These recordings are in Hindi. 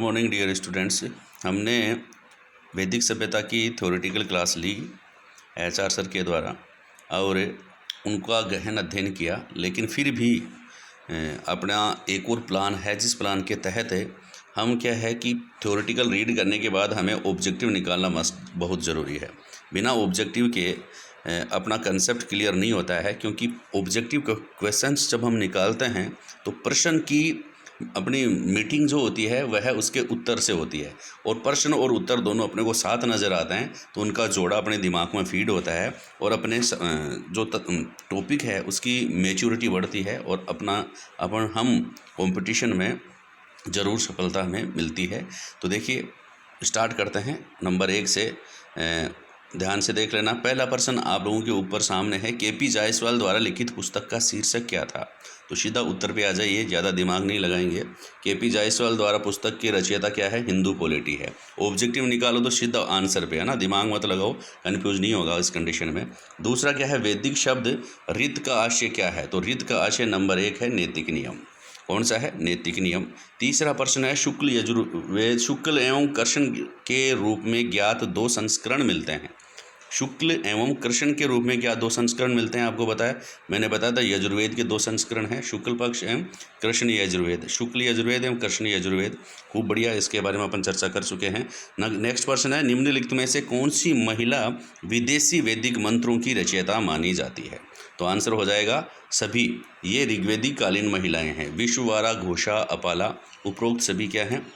Morning dear students. हमने वैदिक सभ्यता की थ्योरेटिकल क्लास ली HR सर के द्वारा और उनका गहन अध्ययन किया, लेकिन फिर भी अपना एक और प्लान है, जिस प्लान के तहत हम क्या है कि थ्योरेटिकल रीड करने के बाद हमें ऑब्जेक्टिव निकालना बहुत ज़रूरी है। बिना ऑब्जेक्टिव के अपना कंसेप्ट क्लियर नहीं होता है, क्योंकि ऑब्जेक्टिव क्वेश्चंस जब हम निकालते हैं तो प्रश्न की अपनी मीटिंग जो होती है वह उसके उत्तर से होती है, और प्रश्न और उत्तर दोनों अपने को साथ नज़र आते हैं तो उनका जोड़ा अपने दिमाग में फीड होता है और अपने जो टॉपिक है उसकी मैच्योरिटी बढ़ती है और हम कंपटीशन में ज़रूर सफलता हमें मिलती है। तो देखिए, स्टार्ट करते हैं नंबर 1 से। ध्यान से देख लेना। पहला प्रश्न आप लोगों के ऊपर सामने है, KP जायसवाल द्वारा लिखित पुस्तक का शीर्षक क्या था? तो सीधा उत्तर पे आ जाइए, ज़्यादा दिमाग नहीं लगाएंगे। KP जायसवाल द्वारा पुस्तक की रचयिता क्या है? हिंदू पॉलिटी है। ऑब्जेक्टिव निकालो तो सीधा आंसर पे है ना, दिमाग मत लगाओ, कन्फ्यूज नहीं होगा इस कंडीशन में। दूसरा क्या है? वैदिक शब्द रित का आशय क्या है? तो रित का आशय नंबर 1 है नैतिक नियम। कौन सा है? नैतिक नियम। तीसरा प्रश्न है, शुक्ल यजुर्वेद शुक्ल एवं कृष्ण के रूप में ज्ञात 2 संस्करण मिलते हैं। शुक्ल एवं कृष्ण के रूप में क्या 2 संस्करण मिलते हैं? आपको बताया, मैंने बताया था यजुर्वेद के 2 संस्करण हैं, शुक्ल पक्ष एवं कृष्ण यजुर्वेद, शुक्ल यजुर्वेद एवं कृष्ण यजुर्वेद। खूब बढ़िया, इसके बारे में अपन चर्चा कर चुके हैं। नेक्स्ट प्रश्न है, निम्नलिखित में से कौन सी महिला विदेशी वैदिक मंत्रों की रचयिता मानी जाती है? तो आंसर हो जाएगा सभी, ये ऋग्वेदिक कालीन महिलाएं हैं। विश्ववारा, घोषा, अपाला, उपरोक्त सभी क्या हैं?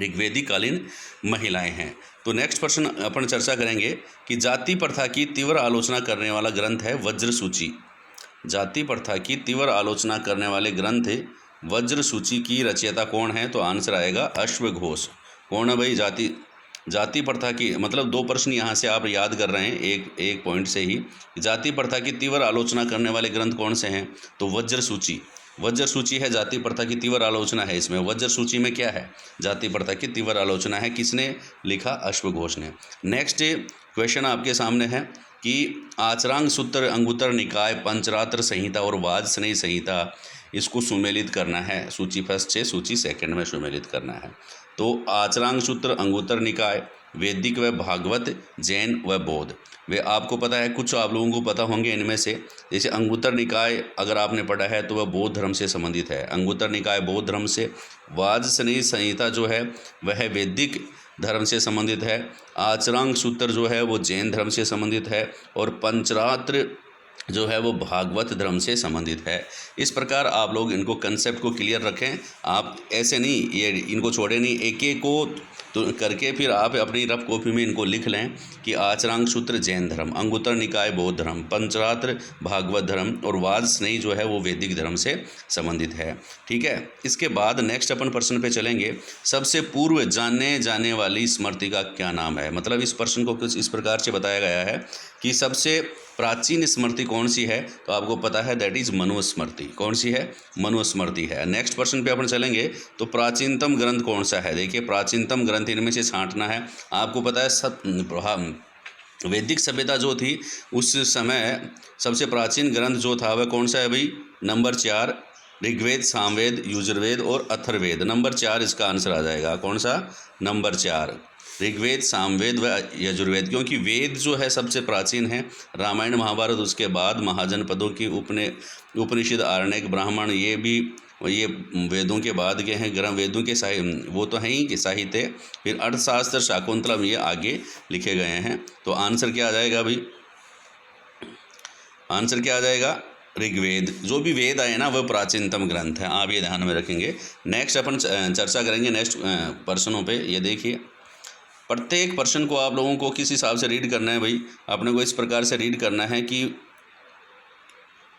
ऋग्वेदिक कालीन महिलाएं हैं। तो नेक्स्ट प्रश्न अपन चर्चा करेंगे कि जाति प्रथा की तीव्र आलोचना करने वाला ग्रंथ है वज्र सूची। जाति प्रथा की तीव्र आलोचना करने वाले ग्रंथ वज्र सूची की रचयिता कौन है? तो आंसर आएगा अश्वघोष। कौन है भाई? जाति प्रथा की, मतलब 2 प्रश्न यहाँ से आप याद कर रहे हैं एक पॉइंट से ही। जाति प्रथा की तीव्र आलोचना करने वाले ग्रंथ कौन से हैं? तो वज्र सूची। वज्र सूची है, जाति प्रथा की तीव्र आलोचना है इसमें। वज्र सूची में क्या है? जाति प्रथा की तीव्र आलोचना है। किसने लिखा? अश्वघोष ने। नेक्स्ट क्वेश्चन आपके सामने है कि आचरांग सूत्र, अंगुत्तर निकाय, पंचरात्र संहिता और वाजस्नेयी संहिता, इसको सुमेलित करना है। सूची फर्स्ट से सूची सेकंड में सुमेलित करना है। तो आचरांग सूत्र, अंगुत्तर निकाय, वैदिक व भागवत, जैन व बौद्ध, वे आपको पता है, कुछ आप लोगों को पता होंगे इनमें से। जैसे अंगुत्तर निकाय अगर आपने पढ़ा है तो वह बौद्ध धर्म से संबंधित है, अंगुत्तर निकाय बौद्ध धर्म से। वाजस्नेयी संहिता जो है वह वैदिक धर्म से संबंधित है। आचरांग सूत्र जो है वो जैन धर्म से संबंधित है, और पंचरात्र जो है वो भागवत धर्म से संबंधित है। इस प्रकार आप लोग इनको कंसेप्ट को क्लियर रखें। आप ऐसे नहीं, ये इनको छोड़े नहीं, एक एक को तो करके फिर आप अपनी रफ कॉपी में इनको लिख लें कि आचरांग सूत्र जैन धर्म, अंगुत्तर निकाय बौद्ध धर्म, पंचरात्र भागवत धर्म और वाजस्नेयी जो है वो वैदिक धर्म से संबंधित है। ठीक है। इसके बाद नेक्स्ट अपन प्रश्न पे चलेंगे। सबसे पूर्व जाने जाने वाली स्मृति का क्या नाम है? मतलब इस प्रश्न को कुछ इस प्रकार से बताया गया है कि सबसे प्राचीन स्मृति कौन सी है? तो आपको पता है दैट इज मनुस्मृति। कौन सी है? मनुस्मृति है। नेक्स्ट प्रश्न पे अपन चलेंगे तो प्राचीनतम ग्रंथ कौन सा है? देखिए, प्राचीनतम ग्रंथ इनमें से छांटना है। आपको पता है वैदिक सभ्यता जो थी उस समय सबसे प्राचीन ग्रंथ जो था वह कौन सा है भाई? नंबर 4 ऋग्वेद, सामवेद, यजुर्वेद और अथर्ववेद। नंबर 4 इसका आंसर आ जाएगा। कौन सा? नंबर 4 ऋग्वेद, सामवेद व यजुर्वेद, क्योंकि वेद जो है सबसे प्राचीन है। रामायण महाभारत उसके बाद, महाजनपदों की उपनिषद, आरण्यक, ब्राह्मण, ये वेदों के बाद के हैं। ग्रंथ वेदों के वो तो हैं ही कि साहित्य, फिर अर्थशास्त्र, शाकुंतलम, ये आगे लिखे गए हैं। तो आंसर क्या आ जाएगा भाई? आंसर क्या आ जाएगा? ऋग्वेद। जो भी वेद आए ना वह प्राचीनतम ग्रंथ है, आप ये ध्यान में रखेंगे। नेक्स्ट अपन चर्चा करेंगे नेक्स्ट प्रश्नों पे। ये देखिए, प्रत्येक प्रश्न को आप लोगों को किस हिसाब से रीड करना है भाई? अपने को इस प्रकार से रीड करना है कि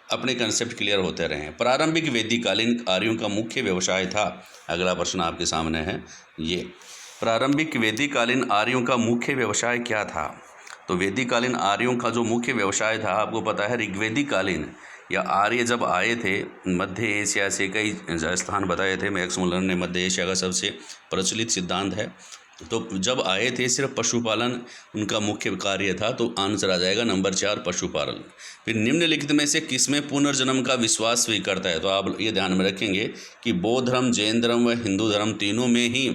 अपने कंसेप्ट क्लियर होते रहें। प्रारंभिक वैदिककालीन आर्यों का मुख्य व्यवसाय था। अगला प्रश्न आपके सामने है ये, प्रारंभिक वैदिककालीन आर्यों का मुख्य व्यवसाय क्या था? तो वैदिककालीन आर्यों का जो मुख्य व्यवसाय था, आपको पता है ऋग्वेदिक कालीन या आर्य जब आए थे मध्य एशिया से, कई स्थान बताए थे, मैक्स मुलर ने मध्य एशिया का सबसे प्रचलित सिद्धांत है। तो जब आए थे सिर्फ पशुपालन उनका मुख्य कार्य था। तो आंसर आ जाएगा नंबर 4 पशुपालन। फिर निम्नलिखित में से किसमें पुनर्जन्म का विश्वास स्वीकारता है? तो आप ये ध्यान में रखेंगे कि बौद्ध धर्म, जैन धर्म व हिंदू धर्म तीनों में ही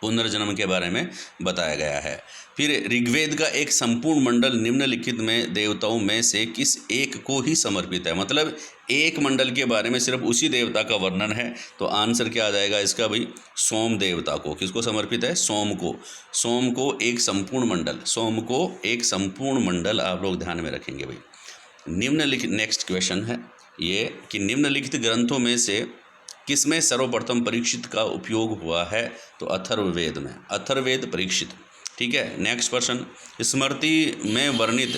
पुनर्जन्म के बारे में बताया गया है। फिर ऋग्वेद का एक संपूर्ण मंडल निम्नलिखित में देवताओं में से किस एक को ही समर्पित है। मतलब एक मंडल के बारे में सिर्फ उसी देवता का वर्णन है, तो आंसर क्या आ जाएगा इसका भाई, सोम देवता को। किसको समर्पित है, सोम को। सोम को एक संपूर्ण मंडल, सोम को एक संपूर्ण मंडल आप लोग ध्यान में रखेंगे भाई। निम्नलिखित, नेक्स्ट क्वेश्चन है ये कि निम्नलिखित ग्रंथों में से किसमें सर्वप्रथम परीक्षित का उपयोग हुआ है, तो अथर्ववेद में, अथर्ववेद परीक्षित। ठीक है, नेक्स्ट प्रश्न, स्मृतियों में वर्णित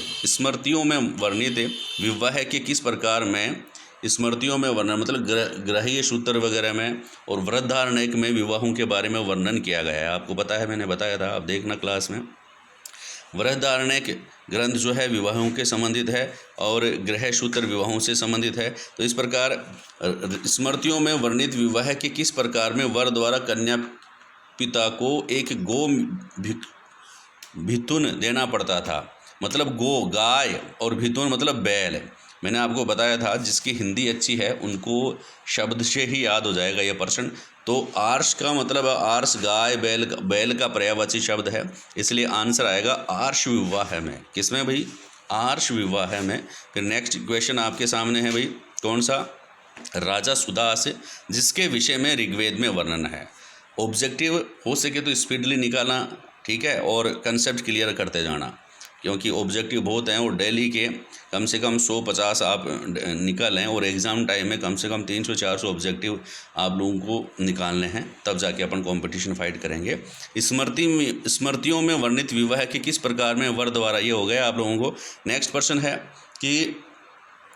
विवाह के किस प्रकार में, स्मृतियों में वर्णन मतलब ग्रहीय सूत्र वगैरह में और वृद्धारण्यक में विवाहों के बारे में वर्णन किया गया है। आपको पता है, मैंने बताया था, आप देखना क्लास में। वृद्धारण्यक ग्रंथ जो है विवाहों के संबंधित है और गृह सूत्र विवाहों से संबंधित है। तो इस प्रकार स्मृतियों में वर्णित विवाह के किस प्रकार में वर द्वारा कन्या पिता को एक गो भिथुन देना पड़ता था। मतलब गो गाय और भिथुन मतलब बैल। मैंने आपको बताया था जिसकी हिंदी अच्छी है उनको शब्द से ही याद हो जाएगा ये प्रश्न। तो आर्ष का मतलब आर्ष गाय बैल का पर्यायवाची शब्द है, इसलिए आंसर आएगा आर्ष विवाह में। किसमें भाई, आर्ष विवाह में। फिर नेक्स्ट क्वेश्चन आपके सामने है भाई, कौन सा, राजा सुदास जिसके विषय में ऋग्वेद में वर्णन है। ऑब्जेक्टिव हो सके तो स्पीडली निकालना, ठीक है, और कंसेप्ट क्लियर करते जाना, क्योंकि ऑब्जेक्टिव बहुत हैं और डेली के कम से कम 150 आप निकालें और एग्ज़ाम टाइम में कम से कम 300-400 ऑब्जेक्टिव आप लोगों को निकालने हैं, तब जाके अपन कंपटीशन फाइट करेंगे। स्मृतियों में वर्णित विवाह के किस प्रकार में वर द्वारा, ये हो गया आप लोगों को। नेक्स्ट प्रश्न है कि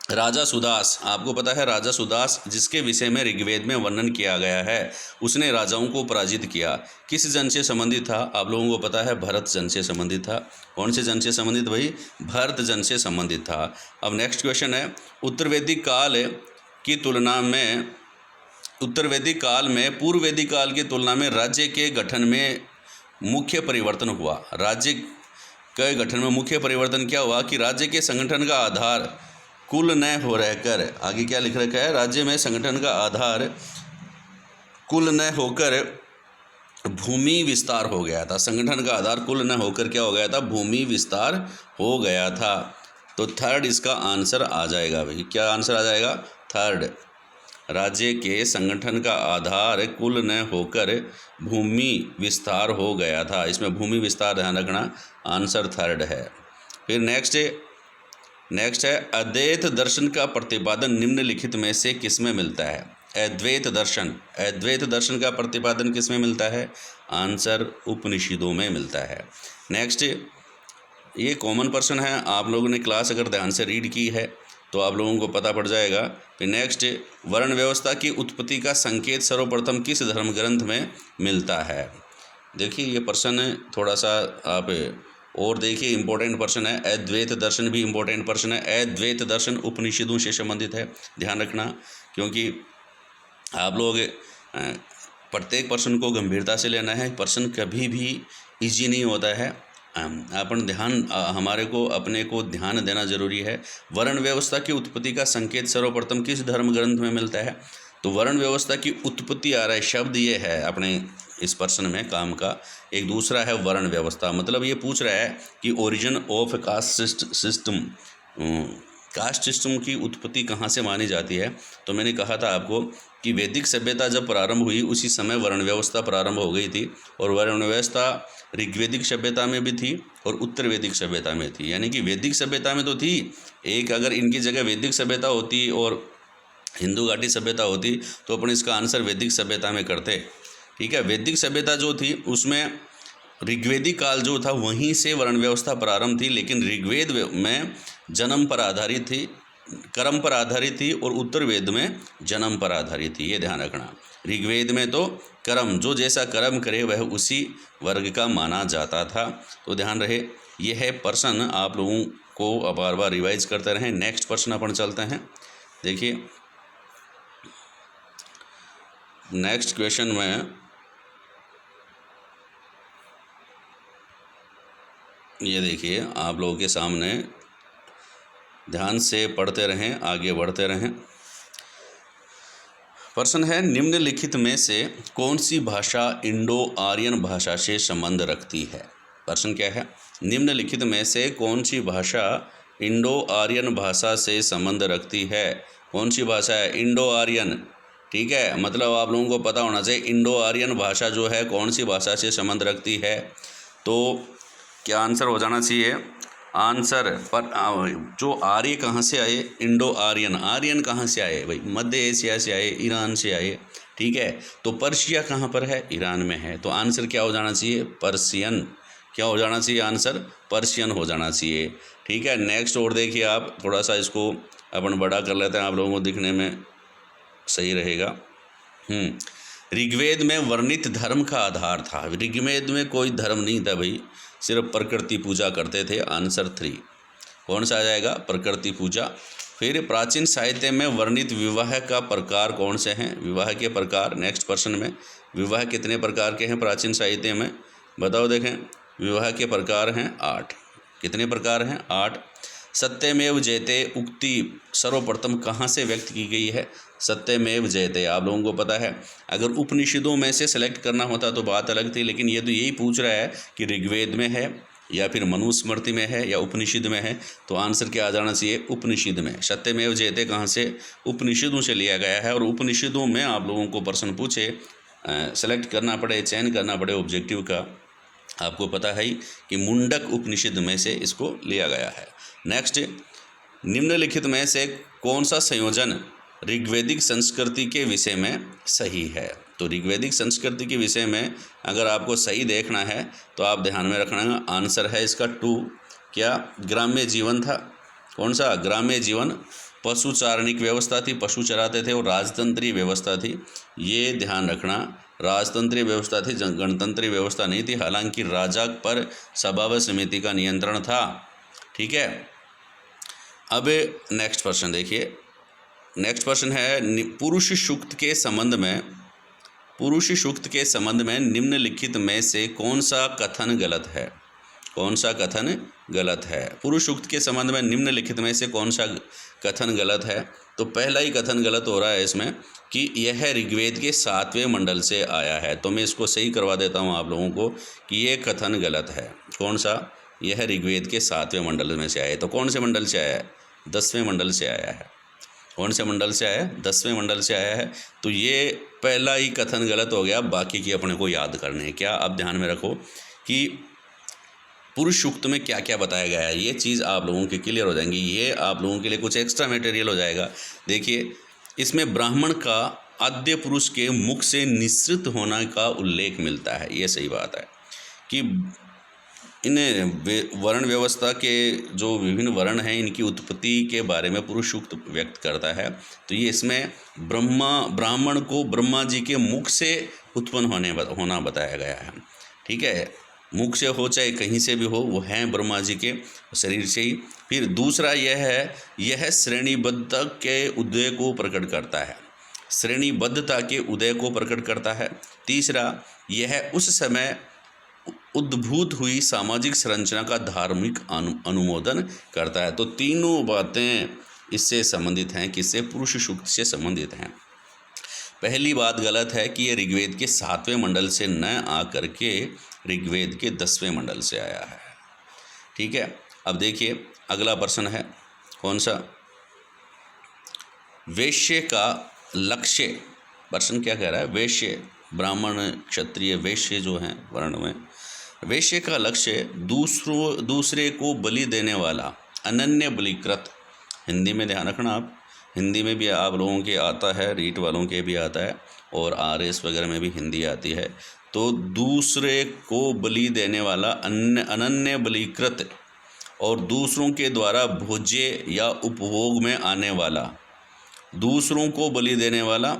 राजा सुदास, आपको पता है राजा सुदास जिसके विषय में ऋग्वेद में वर्णन किया गया है, उसने राजाओं को पराजित किया, किस जन से संबंधित था। आप लोगों को पता है भरत जन से संबंधित था। कौन से जन से संबंधित भाई, भरत जन से संबंधित था। अब नेक्स्ट क्वेश्चन है, उत्तरवैदिक काल में पूर्ववैदिक काल की तुलना में राज्य के गठन में मुख्य परिवर्तन हुआ। राज्य के गठन में मुख्य परिवर्तन क्या हुआ कि राज्य के संगठन का आधार कुल न हो रहकर, आगे क्या लिख रखा है, राज्य में संगठन का आधार कुल न होकर भूमि विस्तार हो गया था। संगठन का आधार कुल न होकर क्या हो गया था, भूमि विस्तार हो गया था। तो थर्ड इसका आंसर आ जाएगा भाई। क्या आंसर आ जाएगा, थर्ड। राज्य के संगठन का आधार कुल न होकर भूमि विस्तार हो गया था। इसमें भूमि विस्तार ध्यान रखना, आंसर थर्ड है। फिर नेक्स्ट है अद्वैत दर्शन का प्रतिपादन निम्नलिखित में से किसमें मिलता है। अद्वैत दर्शन का प्रतिपादन किसमें मिलता है, आंसर उपनिषदों में मिलता है। नेक्स्ट, ये कॉमन प्रश्न है, आप लोगों ने क्लास अगर ध्यान से रीड की है तो आप लोगों को पता पड़ जाएगा। फिर नेक्स्ट, वर्ण व्यवस्था की उत्पत्ति का संकेत सर्वप्रथम किस धर्म ग्रंथ में मिलता है। देखिए ये प्रश्न थोड़ा सा आप और देखिए, इंपॉर्टेंट प्रश्न है। अद्वैत दर्शन भी इंपॉर्टेंट प्रश्न है। अद्वैत दर्शन उपनिषदों से संबंधित है, ध्यान रखना, क्योंकि आप लोग प्रत्येक प्रश्न को गंभीरता से लेना है। प्रश्न कभी भी इजी नहीं होता है, अपन ध्यान हमारे को अपने को ध्यान देना जरूरी है। वर्ण व्यवस्था की उत्पत्ति का संकेत सर्वप्रथम किस धर्म ग्रंथ में मिलता है। तो वर्ण व्यवस्था की उत्पत्ति आ रहा है शब्द, ये है अपने इस प्रश्न में काम का। एक दूसरा है वर्ण व्यवस्था, मतलब ये पूछ रहा है कि ओरिजिन ऑफ कास्ट सिस्टम की उत्पत्ति कहाँ से मानी जाती है। तो मैंने कहा था आपको कि वैदिक सभ्यता जब प्रारंभ हुई उसी समय वर्ण व्यवस्था प्रारंभ हो गई थी, और वर्ण व्यवस्था ऋग्वैदिक सभ्यता में भी थी और उत्तर वैदिक सभ्यता में थी। यानी कि वैदिक सभ्यता में तो थी एक, अगर इनकी जगह वैदिक सभ्यता होती और हिंदू घाटी सभ्यता होती तो अपन इसका आंसर वैदिक सभ्यता में करते, ठीक है। वैदिक सभ्यता जो थी उसमें ऋग्वेदिक काल जो था वहीं से वर्ण व्यवस्था प्रारंभ थी, लेकिन ऋग्वेद में जन्म पर आधारित थी, कर्म पर आधारित थी, और उत्तर वेद में जन्म पर आधारित थी। ये ध्यान रखना, ऋग्वेद में तो कर्म, जो जैसा कर्म करे वह उसी वर्ग का माना जाता था। तो ध्यान रहे, यह है प्रश्न, आप लोगों को बार बार रिवाइज करते रहें। नेक्स्ट प्रश्न अपन चलते हैं। देखिए नेक्स्ट क्वेश्चन में ये देखिए, आप लोगों के सामने ध्यान से पढ़ते रहें, आगे बढ़ते रहें। प्रश्न है निम्नलिखित में से कौन सी भाषा इंडो आर्यन भाषा से संबंध रखती है। प्रश्न क्या है, निम्नलिखित में से कौन सी भाषा इंडो आर्यन भाषा से संबंध रखती है। कौन सी भाषा है, इंडो आर्यन। ठीक है, मतलब आप लोगों को पता होना चाहिए इंडो आर्यन भाषा जो है कौन सी भाषा से संबंध रखती है। तो क्या आंसर हो जाना चाहिए, आंसर पर जो आर्य कहाँ से आए, इंडो आर्यन। आर्यन कहाँ से आए भाई, मध्य एशिया से आए, ईरान से आए। ठीक है, तो पर्शिया कहाँ पर है, ईरान में है। तो आंसर क्या हो जाना चाहिए, पर्शियन। क्या हो जाना चाहिए आंसर, पर्शियन हो जाना चाहिए। ठीक है, नेक्स्ट और देखिए आप, थोड़ा सा इसको अपन बड़ा कर लेते हैं, आप लोगों को दिखने में सही रहेगा। ऋग्वेद में वर्णित धर्म का आधार था। ऋग्वेद में कोई धर्म नहीं था भाई, सिर्फ प्रकृति पूजा करते थे। आंसर 3 कौन सा आ जाएगा, प्रकृति पूजा। फिर प्राचीन साहित्य में वर्णित विवाह का प्रकार कौन से हैं, विवाह के प्रकार। नेक्स्ट प्रश्न में विवाह कितने प्रकार के हैं प्राचीन साहित्य में, बताओ देखें। विवाह के प्रकार हैं 8। कितने प्रकार हैं, 8। सत्यमेव जयते उक्ति सर्वप्रथम कहाँ से व्यक्त की गई है, सत्यमेव जयते। आप लोगों को पता है, अगर उपनिषदों में से सेलेक्ट करना होता तो बात अलग थी, लेकिन ये तो यही पूछ रहा है कि ऋग्वेद में है या फिर मनुस्मृति में है या उपनिषद में है। तो आंसर क्या आ जाना चाहिए, उपनिषद में। सत्यमेव जयते कहाँ से, उपनिषदों से लिया गया है। और उपनिषदों में आप लोगों को प्रश्न पूछे, सेलेक्ट करना पड़े, चयन करना पड़े ऑब्जेक्टिव का, आपको पता है ही कि मुंडक उपनिषद में से इसको लिया गया है। नेक्स्ट, निम्नलिखित में से कौन सा संयोजन ऋग्वेदिक संस्कृति के विषय में सही है। तो ऋग्वेदिक संस्कृति के विषय में अगर आपको सही देखना है तो आप ध्यान में रखना, आंसर है इसका 2। क्या, ग्राम्य जीवन था। कौन सा, ग्राम्य जीवन। पशुचारणिक व्यवस्था थी, पशु चराते थे। और राजतंत्रीय व्यवस्था थी, ये ध्यान रखना, राजतंत्रीय व्यवस्था थी, गणतंत्रीय व्यवस्था नहीं थी। हालांकि राजा पर सभा व समिति का नियंत्रण था। ठीक है, अब नेक्स्ट प्रश्न देखिए। नेक्स्ट प्रश्न है पुरुष सूक्त के संबंध में, पुरुष सूक्त के संबंध में निम्नलिखित में से कौन सा कथन गलत है। कौन सा कथन गलत है, पुरुष सूक्त के संबंध में निम्नलिखित में से कौन सा कथन गलत है। तो पहला ही कथन गलत हो रहा है इसमें कि यह ऋग्वेद के 7वें मंडल से आया है। तो मैं इसको सही करवा देता हूँ आप लोगों को कि ये कथन गलत है। कौन सा, यह ऋग्वेद के 7वें मंडल में से आया है। तो कौन से मंडल से आया है, 10वें मंडल से आया है। कौन से मंडल से आया है, 10वें मंडल से आया है। तो ये पहला ही कथन गलत हो गया, बाकी की अपने को याद करने हैं। क्या, आप ध्यान में रखो कि पुरुष सूक्त में क्या क्या बताया गया है, ये चीज़ आप लोगों की क्लियर हो जाएंगी। ये आप लोगों के लिए कुछ एक्स्ट्रा मटेरियल हो जाएगा। देखिए, इसमें ब्राह्मण का आद्य पुरुष के मुख से निःसृत होने का उल्लेख मिलता है। ये सही बात है कि इन वर्ण व्यवस्था के जो विभिन्न वर्ण हैं, इनकी उत्पत्ति के बारे में पुरुष सूक्त व्यक्त करता है। तो ये इसमें ब्राह्मण को ब्रह्मा जी के मुख से उत्पन्न होना बताया गया है। ठीक है, मुख से हो चाहे कहीं से भी हो, वो हैं ब्रह्मा जी के शरीर से ही। फिर दूसरा यह है, यह श्रेणीबद्धता के उदय को प्रकट करता है, श्रेणीबद्धता के उदय को प्रकट करता है। तीसरा, यह उस समय उद्भूत हुई सामाजिक संरचना का धार्मिक अनुमोदन करता है। तो तीनों बातें इससे संबंधित हैं, किससे, पुरुष सूक्त से संबंधित हैं। पहली बात गलत है कि ये ऋग्वेद के 7वें मंडल से न आकर के ऋग्वेद के 10वें मंडल से आया है। ठीक है, अब देखिए अगला प्रश्न है, कौन सा, वैश्य का लक्ष्य। प्रश्न क्या कह रहा है, वैश्य, ब्राह्मण, क्षत्रिय, वैश्य जो हैं वर्ण में, वैश्य का लक्ष्य दूसरे को बलि देने वाला अनन्य बलिकृत। हिंदी में ध्यान रखना आप, हिंदी में भी आप लोगों के आता है, रीट वालों के भी आता है और RS वगैरह में भी हिंदी आती है। तो दूसरे को बलि देने वाला अनन्य बलिकृत और दूसरों के द्वारा भोज्य या उपभोग में आने वाला, दूसरों को बलि देने वाला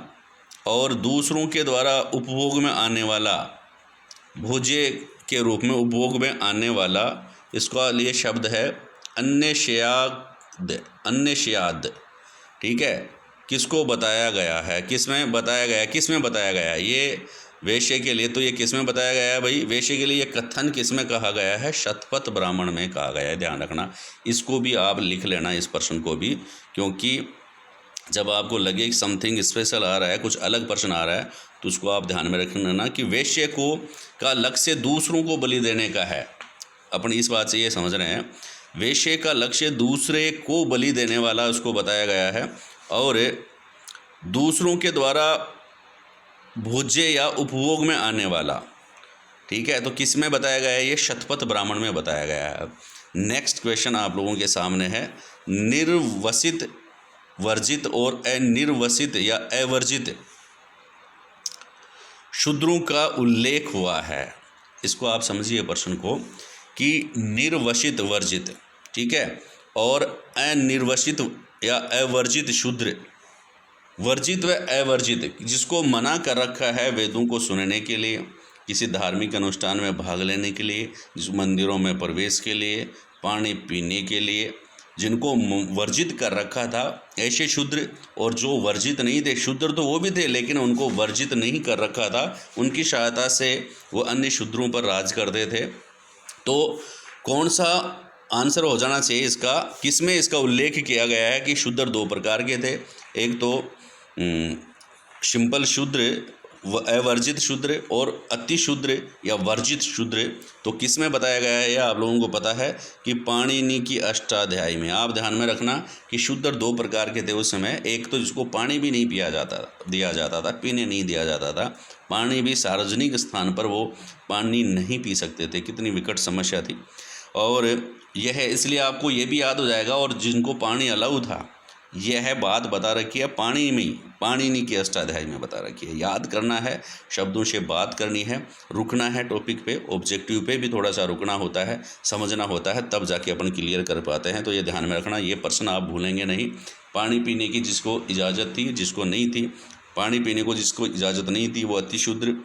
और दूसरों के द्वारा उपभोग में आने वाला, भोज्य के रूप में उपभोग में आने वाला, इसका लिए शब्द है अन्यश्याद। अन्यश्याद, ठीक है, किसको बताया गया है, किसमें बताया गया है, किसमें बताया गया है, ये वैश्य के लिए। तो ये किसमें बताया गया है भाई, वैश्य के लिए ये कथन किसमें कहा गया है, शतपथ ब्राह्मण में कहा गया है। ध्यान रखना, इसको भी आप लिख लेना, इस प्रश्न को भी, क्योंकि जब आपको लगे कि समथिंग स्पेशल आ रहा है, कुछ अलग प्रश्न आ रहा है, तो उसको आप ध्यान में रखना कि वैश्य को का लक्ष्य दूसरों को बलि देने का है। अपन इस बात से ये समझ रहे हैं, वैश्य का लक्ष्य दूसरे को बलि देने वाला उसको बताया गया है, और दूसरों के द्वारा भोज्य या उपभोग में आने वाला। ठीक है, तो किस में बताया गया है? ये शतपथ ब्राह्मण में बताया गया है। नेक्स्ट क्वेश्चन आप लोगों के सामने है, निर्वसित, वर्जित और अनिर्वसित या अवर्जित शूद्रों का उल्लेख हुआ है। इसको आप समझिए प्रश्न को कि निर्वसित वर्जित, ठीक है, और अनिर्वसित या अवर्जित शूद्र, वर्जित व अवर्जित जिसको मना कर रखा है वेदों को सुनने के लिए, किसी धार्मिक अनुष्ठान में भाग लेने के लिए, जिस मंदिरों में प्रवेश के लिए, पानी पीने के लिए, जिनको वर्जित कर रखा था ऐसे शूद्र, और जो वर्जित नहीं थे, शूद्र तो वो भी थे लेकिन उनको वर्जित नहीं कर रखा था, उनकी सहायता से वो अन्य शूद्रों पर राज करते थे। तो कौन सा आंसर हो जाना चाहिए इसका? किसमें इसका उल्लेख किया गया है कि शूद्र दो प्रकार के थे, एक तो सिंपल शूद्र, अवर्जित शूद्र, और अति शूद्र या वर्जित शूद्र। तो किस में बताया गया है? यह आप लोगों को पता है कि पाणिनि की अष्टाध्यायी में। आप ध्यान में रखना कि शूद्र दो प्रकार के थे उस समय, एक तो जिसको पानी भी नहीं दिया जाता था, पीने नहीं दिया जाता था, पानी भी सार्वजनिक स्थान पर वो पानी नहीं पी सकते थे, कितनी विकट समस्या थी। और यह इसलिए आपको ये भी याद हो जाएगा, और जिनको पानी अलाउ था, यह बात बता रखी है पाणिनि की अष्टाध्यायी में बता रखी है। याद करना है, शब्दों से बात करनी है, रुकना है टॉपिक पे, ऑब्जेक्टिव पे भी थोड़ा सा रुकना होता है, समझना होता है, तब जाके अपन क्लियर कर पाते हैं। तो ये ध्यान में रखना, ये प्रश्न आप भूलेंगे नहीं। पानी पीने की जिसको इजाज़त थी, जिसको नहीं थी, पानी पीने को जिसको इजाज़त नहीं थी वो अतिशूद्र,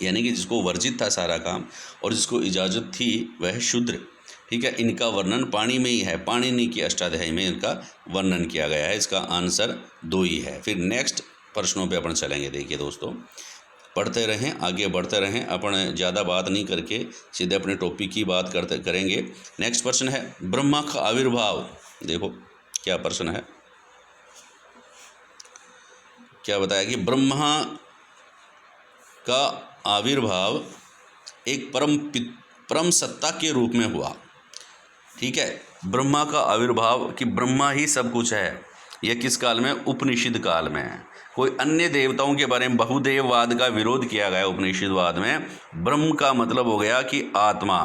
यानी कि जिसको वर्जित था सारा काम, और जिसको इजाज़त थी वह शूद्र। ठीक है, इनका वर्णन पाणी में ही है, पाणिनि की अष्टाध्यायी में इनका वर्णन किया गया है। इसका आंसर 2 ही है। फिर नेक्स्ट प्रश्नों पे अपन चलेंगे। देखिए दोस्तों, पढ़ते रहें, आगे बढ़ते रहें, अपन ज़्यादा बात नहीं करके सीधे अपने टॉपिक की बात करेंगे। नेक्स्ट प्रश्न है, ब्रह्मा का आविर्भाव। देखो क्या प्रश्न है, क्या बताया कि ब्रह्मा का आविर्भाव एक परम सत्ता के रूप में हुआ। ठीक है, ब्रह्मा का आविर्भाव कि ब्रह्मा ही सब कुछ है, यह किस काल में? उपनिषद काल में। कोई अन्य देवताओं के बारे में बहुदेववाद का विरोध किया गया उपनिषदवाद में। ब्रह्म का मतलब हो गया कि आत्मा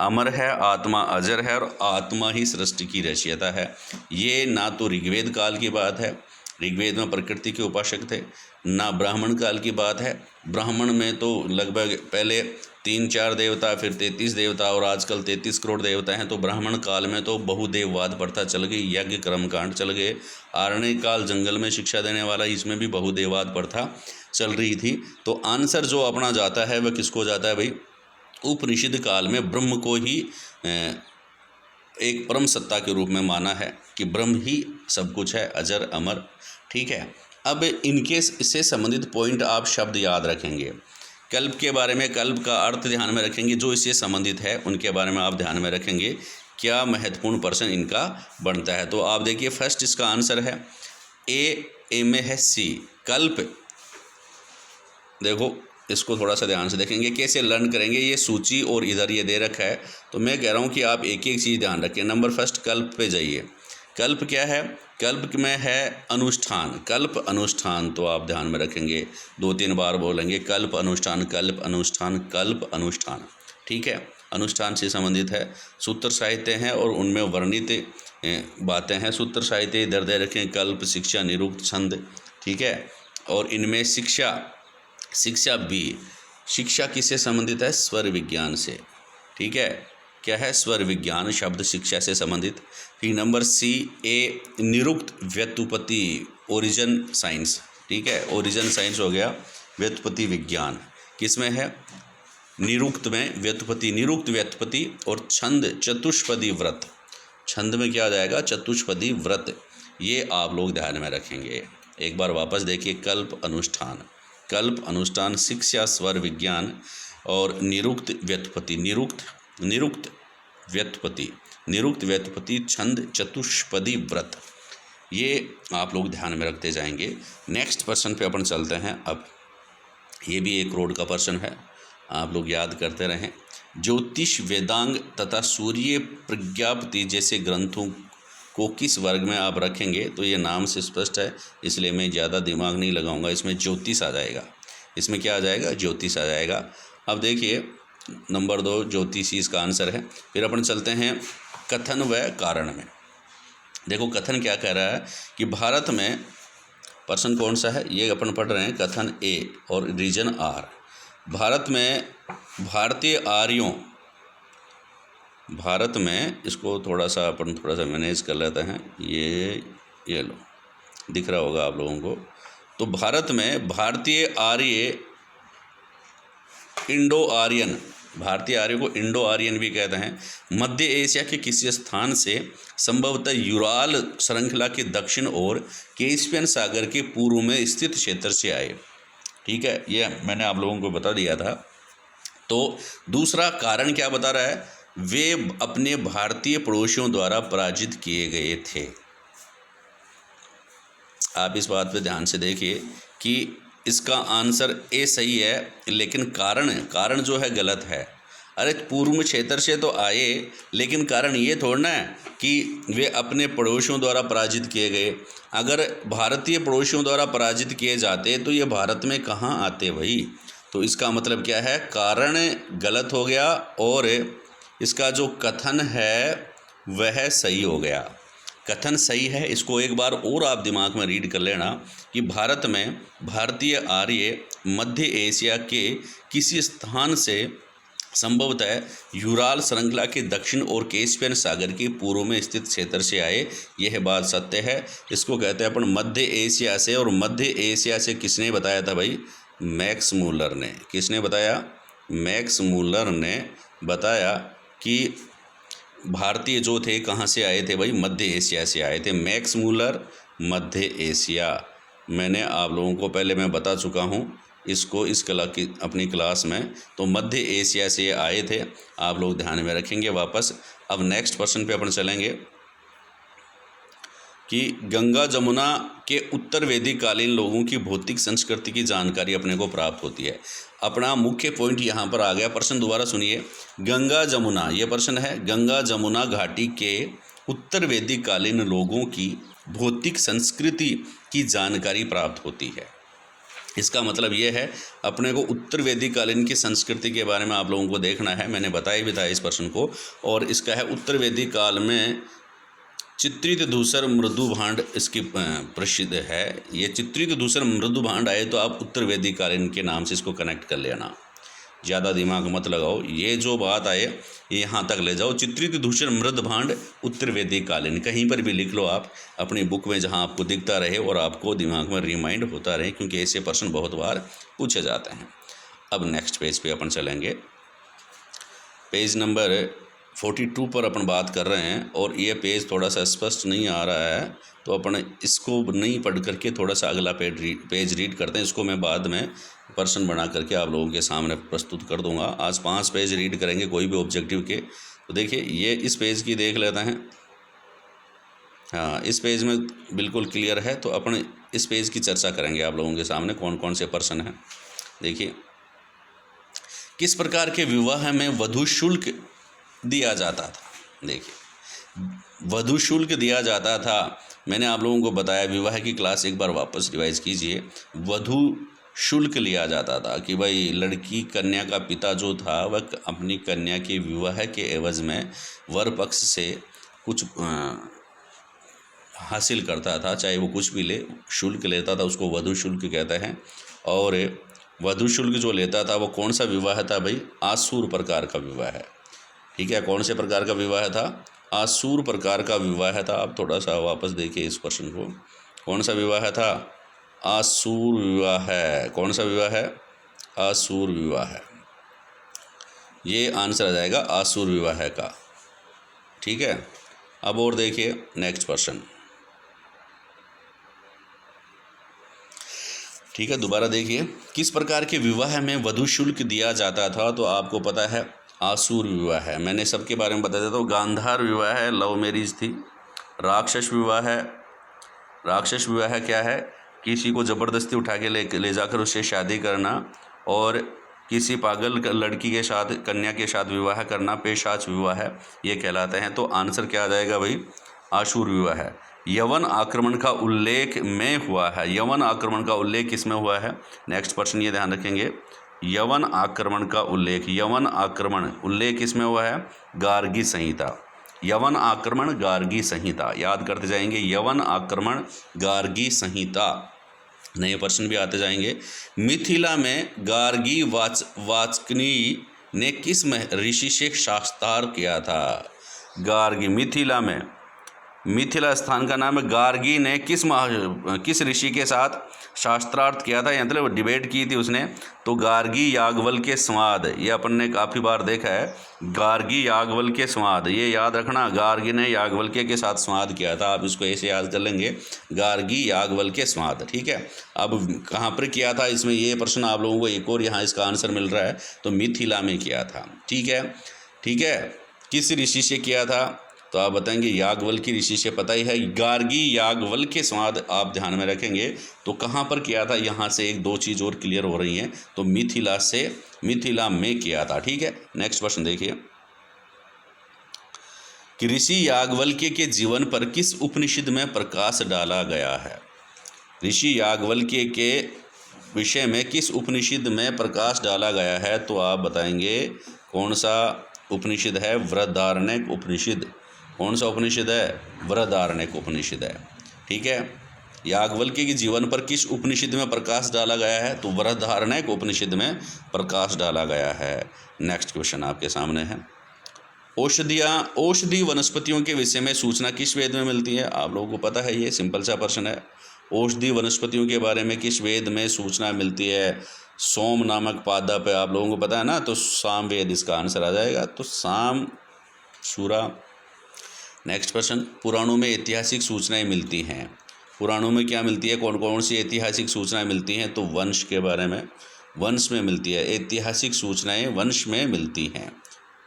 अमर है, आत्मा अजर है, और आत्मा ही सृष्टि की रचयिता है। ये ना तो ऋग्वेद काल की बात है, ऋग्वेद में प्रकृति के उपासक थे, ना ब्राह्मण काल की बात है। ब्राह्मण में तो लगभग पहले 3-4 देवता, फिर 33 देवता, और आजकल 33 करोड़ देवता हैं। तो ब्राह्मण काल में तो बहुदेववाद प्रथा चल गई, यज्ञ कर्मकांड चल गए। आरण्य काल जंगल में शिक्षा देने वाला, इसमें भी बहुदेववाद प्रथा चल रही थी। तो आंसर जो अपना जाता है वह किसको जाता है भाई? उपनिषद काल में ब्रह्म को ही एक परम सत्ता के रूप में माना है कि ब्रह्म ही सब कुछ है, अजर अमर। ठीक है, अब इनके इससे संबंधित पॉइंट आप शब्द याद रखेंगे। कल्प के बारे में, कल्प का अर्थ ध्यान में रखेंगे, जो इससे संबंधित है उनके बारे में आप ध्यान में रखेंगे। क्या महत्वपूर्ण प्रश्न इनका बनता है? तो आप देखिए, फर्स्ट इसका आंसर है ए में है सी, कल्प। देखो इसको थोड़ा सा ध्यान से देखेंगे, कैसे लर्न करेंगे। ये सूची और इधर ये दे रखा है, तो मैं कह रहा हूँ कि आप एक एक चीज़ ध्यान रखें। नंबर फर्स्ट, कल्प पे जाइए। कल्प क्या है? कल्प में है अनुष्ठान, कल्प अनुष्ठान। तो आप ध्यान में रखेंगे, 2-3 बार बोलेंगे, कल्प अनुष्ठान, कल्प अनुष्ठान, कल्प अनुष्ठान। ठीक है, अनुष्ठान से संबंधित है। सूत्र साहित्य हैं और उनमें वर्णित बातें हैं। सूत्र साहित्य इधर दे रखें, कल्प, शिक्षा, निरुक्त, छंद। ठीक है, और इनमें शिक्षा भी, शिक्षा किससे संबंधित है? स्वर विज्ञान से। ठीक है, क्या है? स्वर विज्ञान शब्द शिक्षा से संबंधित। फिर नंबर सी, ए निरुक्त व्युत्पत्ति, ओरिजिन साइंस। ठीक है, ओरिजिन साइंस हो गया, व्युत्पत्ति विज्ञान किसमें है? निरुक्त में व्युत्पत्ति, निरुक्त व्युत्पत्ति। और छंद, चतुष्पदी व्रत। छंद में क्या आ जाएगा? चतुष्पदी व्रत। ये आप लोग ध्यान में रखेंगे। एक बार वापस देखिए, कल्प अनुष्ठान, कल्प अनुष्ठान, शिक्षा, स्वर विज्ञान, और निरुक्त व्युत्पत्ति, निरुक्त व्युत्पत्ति, छंद, चतुष्पदी व्रत। ये आप लोग ध्यान में रखते जाएंगे। नेक्स्ट प्रश्न पे अपन चलते हैं। अब ये भी 1 करोड़ का प्रश्न है, आप लोग याद करते रहें। ज्योतिष, वेदांग तथा सूर्य प्रज्ञापति जैसे ग्रंथों को किस वर्ग में आप रखेंगे? तो ये नाम से स्पष्ट है, इसलिए मैं ज़्यादा दिमाग नहीं लगाऊंगा। इसमें ज्योतिष आ जाएगा। इसमें क्या आ जाएगा? ज्योतिष आ जाएगा। अब देखिए नंबर 2 ज्योतिषी इसका आंसर है। फिर अपन चलते हैं कथन व कारण में। देखो कथन क्या कह रहा है कि भारत में, प्रश्न कौन सा है ये अपन पढ़ रहे हैं, कथन ए और रीजन आर। भारत में भारतीय आर्यों, भारत में, इसको थोड़ा सा अपन थोड़ा सा मैनेज कर लेते हैं। ये लो, दिख रहा होगा आप लोगों को। तो भारत में भारतीय आर्य, इंडो आर्यन, भारतीय आर्य को इंडो आर्यन भी कहते हैं, मध्य एशिया के किसी स्थान से संभवतः यूराल श्रृंखला के दक्षिण और कैस्पियन सागर के पूर्व में स्थित क्षेत्र से आए। ठीक है, ये मैंने आप लोगों को बता दिया था। तो दूसरा कारण क्या बता रहा है? वे अपने भारतीय पड़ोसियों द्वारा पराजित किए गए थे। आप इस बात पे ध्यान से देखिए कि इसका आंसर ए सही है, लेकिन कारण जो है गलत है। अरे पूर्व क्षेत्र से तो आए, लेकिन कारण ये थोड़ा है कि वे अपने पड़ोसियों द्वारा पराजित किए गए। अगर भारतीय पड़ोसियों द्वारा पराजित किए जाते तो ये भारत में कहाँ आते भाई? तो इसका मतलब क्या है? कारण गलत हो गया और इसका जो कथन है वह सही हो गया। कथन सही है, इसको एक बार और आप दिमाग में रीड कर लेना कि भारत में भारतीय आर्य मध्य एशिया के किसी स्थान से संभवतः यूराल श्रृंखला के दक्षिण और कैस्पियन सागर के पूर्व में स्थित क्षेत्र से आए। यह बात सत्य है। इसको कहते हैं अपन मध्य एशिया से। और मध्य एशिया से किसने बताया था भाई? मैक्स मूलर ने। किसने बताया? मैक्स मूलर ने बताया कि भारतीय जो थे कहाँ से आए थे भाई? मध्य एशिया से आए थे। मैक्स मूलर, मध्य एशिया। मैंने आप लोगों को पहले मैं बता चुका हूँ इसको इस कला की अपनी क्लास में। तो मध्य एशिया से आए थे, आप लोग ध्यान में रखेंगे वापस। अब नेक्स्ट प्रश्न पे अपन चलेंगे कि गंगा जमुना के उत्तर वैदिक कालीन लोगों की भौतिक संस्कृति की जानकारी अपने को प्राप्त होती है। अपना मुख्य पॉइंट यहाँ पर आ गया। प्रश्न दोबारा सुनिए। गंगा जमुना, ये प्रश्न है, गंगा जमुना घाटी के उत्तर वैदिक कालीन लोगों की भौतिक संस्कृति की जानकारी प्राप्त होती है। इसका मतलब ये है अपने को उत्तर वैदिक कालीन की संस्कृति के बारे में आप लोगों को देखना है। मैंने बताया भी था इस प्रश्न को। और इसका है उत्तर वैदिक काल में चित्रित धूसर मृदु भांड इसकी प्रसिद्ध है। ये चित्रित धूसर मृदु भांड आए तो आप उत्तर वैदिक कालीन के नाम से इसको कनेक्ट कर लेना, ज़्यादा दिमाग मत लगाओ। ये जो बात आए ये यहाँ तक ले जाओ। चित्रित धूसर मृद भांड उत्तर वैदिक कालीन, कहीं पर भी लिख लो आप अपनी बुक में, जहाँ आपको दिखता रहे और आपको दिमाग में रिमाइंड होता रहे, क्योंकि ऐसे प्रश्न बहुत बार पूछे जाते हैं। अब नेक्स्ट पेज पे अपन चलेंगे। पेज नंबर 42 पर अपन बात कर रहे हैं और ये पेज थोड़ा सा स्पष्ट नहीं आ रहा है, तो अपन इसको नहीं पढ़ करके थोड़ा सा अगला पेज रीड करते हैं। इसको मैं बाद में प्रश्न बना करके आप लोगों के सामने प्रस्तुत कर दूंगा। आज 5 पेज रीड करेंगे कोई भी ऑब्जेक्टिव के। तो देखिए ये इस पेज की देख लेते हैं। हाँ, इस पेज में बिल्कुल क्लियर है, तो अपन इस पेज की चर्चा करेंगे आप लोगों के सामने कौन कौन से प्रश्न हैं। देखिए, किस प्रकार के विवाह में वधू शुल्क दिया जाता था? देखिए, वधू शुल्क दिया जाता था। मैंने आप लोगों को बताया, विवाह की क्लास एक बार वापस रिवाइज कीजिए। वधू शुल्क लिया जाता था कि भाई लड़की कन्या का पिता जो था वह अपनी कन्या के विवाह के एवज में वर पक्ष से कुछ हासिल करता था, चाहे वो कुछ भी ले, शुल्क लेता था, उसको वधू शुल्क कहते हैं। और वधू शुल्क जो लेता था वो कौन सा विवाह था भाई? आसूर प्रकार का विवाह है। ठीक है, कौन से प्रकार का विवाह था? आसूर प्रकार का विवाह था। आप थोड़ा सा वापस देखिए इस प्रश्न को। कौन सा विवाह था? आसूर विवाह है। कौन सा विवाह है? आसूर विवाह है। ये आंसर आ जाएगा आसूर विवाह का। ठीक है, अब और देखिए नेक्स्ट प्रश्न। ठीक है, दोबारा देखिए, किस प्रकार के विवाह में वधू शुल्क दिया जाता था? तो आपको पता है आसूर विवाह है। मैंने सबके बारे में बता देता हूँ। गांधार विवाह है, लव मैरिज थी। राक्षस विवाह है, राक्षस विवाह क्या है? किसी को ज़बरदस्ती उठा के ले जाकर उससे शादी करना और किसी पागल लड़की के साथ, कन्या के साथ विवाह करना पेशाच विवाह है, ये कहलाते हैं। तो आंसर क्या आ जाएगा भाई? आशुर विवाह है। यवन आक्रमण का उल्लेख में हुआ है। यवन आक्रमण का उल्लेख किसमें हुआ है? नेक्स्ट प्रश्न ये ध्यान रखेंगे, यवन आक्रमण का उल्लेख, यवन आक्रमण उल्लेख किसमें हुआ है? गार्गी संहिता। यवन आक्रमण गार्गी संहिता, याद करते जाएंगे, यवन आक्रमण गार्गी संहिता। नए प्रश्न भी आते जाएंगे। मिथिला में गार्गी वाचकनी ने किस ऋषि से शास्त्रार्थ किया था? गार्गी, मिथिला में, मिथिला स्थान का नाम है। गार्गी ने किस ऋषि के साथ शास्त्रार्थ किया था, मतलब डिबेट की थी उसने। तो गार्गी याज्ञवल के संवाद, ये अपन ने काफ़ी बार देखा है, गार्गी याज्ञवल के संवाद, ये याद रखना, गार्गी ने याज्ञवल्क्य के साथ संवाद किया था। आप इसको ऐसे याद कर लेंगे, गार्गी याज्ञवल के संवाद, ठीक है। अब कहाँ पर किया था, इसमें ये प्रश्न आप लोगों को एक और यहाँ इसका आंसर मिल रहा है, तो मिथिला में किया था, ठीक है, ठीक है। किस ऋषि से किया था? तो आप बताएंगे याज्ञवल्क्य ऋषि से, पता ही है। गार्गी याज्ञवल्क्य संवाद आप ध्यान में रखेंगे। तो कहाँ पर किया था, यहाँ से एक दो चीज़ और क्लियर हो रही हैं। तो मिथिला से, मिथिला में किया था, ठीक है। नेक्स्ट क्वेश्चन देखिए कि ऋषि याज्ञवल्क्य के जीवन पर किस उपनिषद में प्रकाश डाला गया है? ऋषि याज्ञवल्क्य के विषय में किस उपनिषद में प्रकाश डाला गया है? तो आप बताएंगे कौन सा उपनिषद है? बृहदारण्यक उपनिषद। कौन सा उपनिषद है? बृहदारण्यक उपनिषद है, ठीक है। याज्ञवल्क्य के जीवन पर किस उपनिषद में प्रकाश डाला गया है? तो बृहदारण्यक उपनिषद में प्रकाश डाला गया है। नेक्स्ट क्वेश्चन आपके सामने है, औषधि वनस्पतियों के विषय में सूचना किस वेद में मिलती है? आप लोगों को पता है, ये सिंपल सा प्रश्न है। औषधि वनस्पतियों के बारे में किस वेद में सूचना मिलती है? सोम नामक पादप है, आप लोगों को पता है ना, तो साम वेद इसका आंसर आ जाएगा, तो साम सूरा। नेक्स्ट प्रश्न, पुराणों में ऐतिहासिक सूचनाएं मिलती हैं। पुराणों में क्या मिलती है, कौन कौन सी ऐतिहासिक सूचनाएं मिलती हैं? तो वंश के बारे में, वंश में मिलती है, ऐतिहासिक सूचनाएं वंश में मिलती हैं।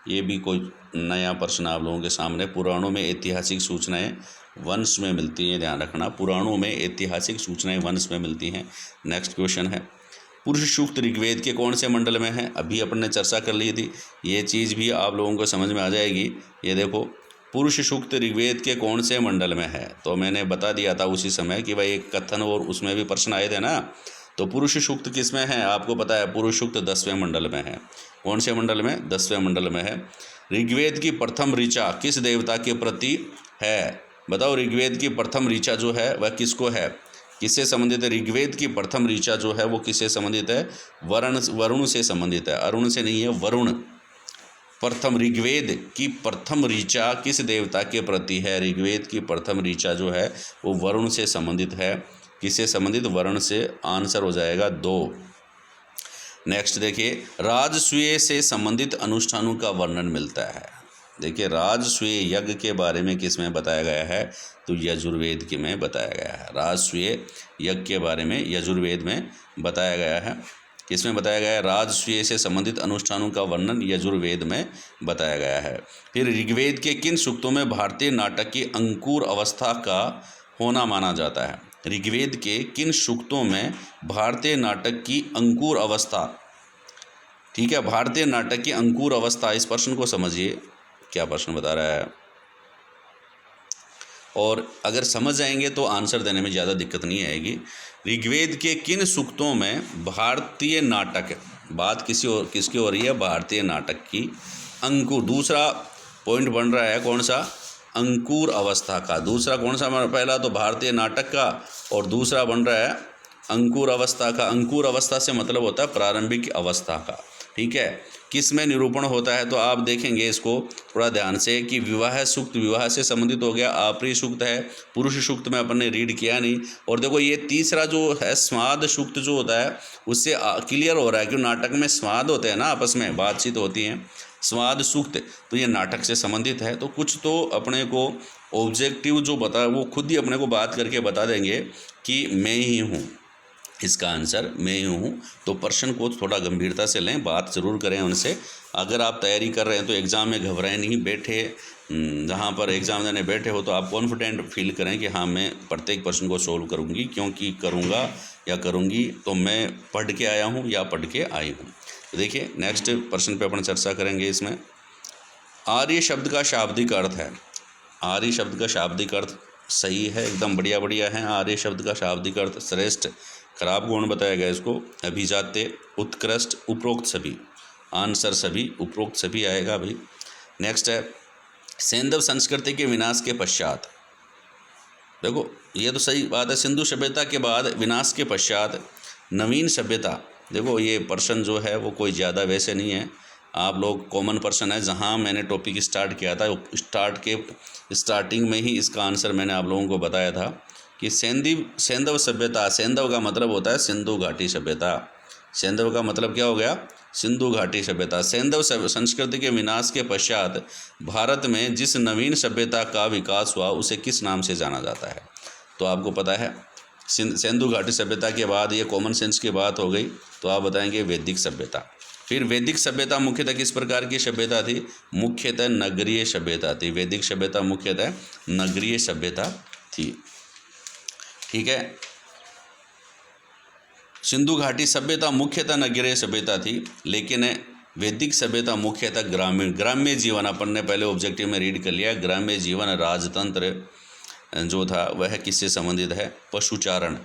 ये भी कोई नया प्रश्न आप लोगों के सामने, पुराणों में ऐतिहासिक सूचनाएं वंश में मिलती हैं, ध्यान रखना, पुराणों में ऐतिहासिक सूचनाएं वंश में मिलती हैं। नेक्स्ट क्वेश्चन है, पुरुष सूक्त ऋग्वेद के कौन से मंडल में है? अभी अपन ने चर्चा कर ली थी, ये चीज़ भी आप लोगों को समझ में आ जाएगी। ये देखो, पुरुष सूक्त ऋग्वेद के कौन से मंडल में है? तो मैंने बता दिया था उसी समय कि भाई एक कथन और उसमें भी प्रश्न आए थे ना। तो पुरुष सूक्त किस में है? आपको पता है, पुरुष सूक्त 10वें मंडल में है। कौन से मंडल में? 10वें मंडल में है। ऋग्वेद की प्रथम ऋचा किस देवता के प्रति है? बताओ, ऋग्वेद की प्रथम ऋचा जो है वह किसको है, किससे संबंधित है? ऋग्वेद की प्रथम ऋचा जो है वो किससे संबंधित है? वरुण से संबंधित है, अरुण से नहीं है, वरुण। प्रथम, ऋग्वेद की प्रथम ऋचा किस देवता के प्रति है? ऋग्वेद की प्रथम ऋचा जो है वो वरुण से संबंधित है। किससे संबंधित? वरुण से। आंसर हो जाएगा 2। नेक्स्ट देखिए, राजसूय से संबंधित अनुष्ठानों का वर्णन मिलता है। देखिए, राजसूय यज्ञ के बारे में किस में बताया गया है? तो यजुर्वेद के में बताया गया है। राजसूय यज्ञ के बारे में यजुर्वेद में बताया गया है। किस में बताया गया है? राजसूय से संबंधित अनुष्ठानों का वर्णन यजुर्वेद में बताया गया है। फिर ऋग्वेद के किन सूक्तों में भारतीय नाटक की अंकुर अवस्था का होना माना जाता है? ऋग्वेद के किन सूक्तों में भारतीय नाटक की अंकुर अवस्था, ठीक है, भारतीय नाटक की अंकुर अवस्था, इस प्रश्न को समझिए क्या प्रश्न बता रहा है। और अगर समझ जाएंगे तो आंसर देने में ज़्यादा दिक्कत नहीं आएगी। ऋग्वेद के किन सूक्तों में भारतीय नाटक, बात किसकी हो रही है? भारतीय नाटक की अंकुर, दूसरा पॉइंट बन रहा है कौन सा? अंकुर अवस्था का। दूसरा कौन सा? पहला तो भारतीय नाटक का, और दूसरा बन रहा है अंकुर अवस्था का। अंकुर अवस्था से मतलब होता है प्रारंभिक अवस्था का, ठीक है। किस में निरूपण होता है? तो आप देखेंगे इसको थोड़ा ध्यान से कि विवाह सूक्त, विवाह से संबंधित हो गया, आपरी सूक्त है, पुरुष सूक्त में अपन ने रीड किया नहीं। और देखो, ये तीसरा जो है स्वाद सूक्त जो होता है, उससे क्लियर हो रहा है कि नाटक में स्वाद होते हैं ना, आपस में बातचीत होती है, स्वाद सूक्त, तो ये नाटक से संबंधित है। तो कुछ तो अपने को ऑब्जेक्टिव जो बता, वो खुद ही अपने को बात करके बता देंगे कि मैं ही हूँ, इसका आंसर मैं ही हूँ। तो प्रश्न को थोड़ा गंभीरता से लें, बात ज़रूर करें उनसे। अगर आप तैयारी कर रहे हैं तो एग्ज़ाम में घबराएं नहीं, बैठे जहाँ पर एग्ज़ाम देने बैठे हो तो आप कॉन्फिडेंट फील करें कि हाँ मैं प्रत्येक प्रश्न को सोल्व करूँगी, क्योंकि करूँगा या करूँगी तो मैं पढ़ के आया हूँ या पढ़ के आई हूँ। तो देखिए नेक्स्ट प्रश्न पे अपन चर्चा करेंगे। इसमें आर्य शब्द का शाब्दिक अर्थ है। आर्य शब्द का शाब्दिक अर्थ सही है, एकदम बढ़िया बढ़िया है। आर्य शब्द का शाब्दिक अर्थ श्रेष्ठ, खराब गुण बताया गया इसको, अभिजात्य, उत्कृष्ट, उपरोक्त सभी। आंसर सभी, उपरोक्त सभी आएगा भाई। नेक्स्ट है सैंधव संस्कृति के विनाश के पश्चात। देखो ये तो सही बात है, सिंधु सभ्यता के बाद विनाश के पश्चात नवीन सभ्यता। देखो ये प्रश्न जो है वो कोई ज़्यादा वैसे नहीं है, आप लोग कॉमन पर्सन है। जहाँ मैंने टॉपिक स्टार्ट किया था स्टार्टिंग में ही इसका आंसर मैंने आप लोगों को बताया था कि सैंधव सभ्यता। सैंधव का मतलब होता है सिंधु घाटी सभ्यता। सैंधव का मतलब क्या हो गया? सिंधु घाटी सभ्यता। सैंधव संस्कृति के विनाश के पश्चात भारत में जिस नवीन सभ्यता का विकास हुआ उसे किस नाम से जाना जाता है? तो आपको पता है सिंधु घाटी सभ्यता के बाद ये कॉमन सेंस की बात हो गई, तो आप बताएंगे वैदिक सभ्यता। फिर वैदिक सभ्यता मुख्यतः किस प्रकार की सभ्यता थी? मुख्यतः नगरीय सभ्यता थी। वैदिक सभ्यता मुख्यतः नगरीय सभ्यता थी। ठीक है, सिंधु घाटी सभ्यता मुख्यतः नगरीय सभ्यता थी, लेकिन वैदिक सभ्यता मुख्यतः ग्राम्य जीवन। अपन ने पहले ऑब्जेक्टिव में रीड कर लिया, ग्राम्य जीवन राजतंत्र जो था वह किससे संबंधित है? पशुचारण।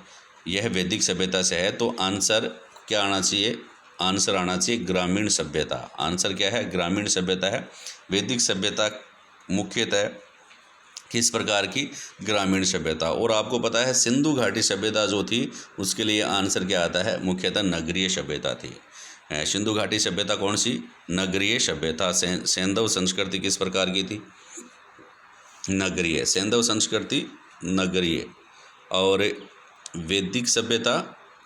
यह वैदिक सभ्यता से है। तो आंसर क्या आना चाहिए? आंसर आना चाहिए ग्रामीण सभ्यता। आंसर क्या है? ग्रामीण सभ्यता है। वैदिक सभ्यता मुख्यतः किस प्रकार की? ग्रामीण सभ्यता। और आपको पता है सिंधु घाटी सभ्यता जो थी उसके लिए आंसर क्या आता है? मुख्यतः नगरीय सभ्यता थी। सिंधु घाटी सभ्यता कौन सी? नगरीय सभ्यता। सैंधव संस्कृति किस प्रकार की थी? नगरीय। सैंधव संस्कृति नगरीय और वैदिक सभ्यता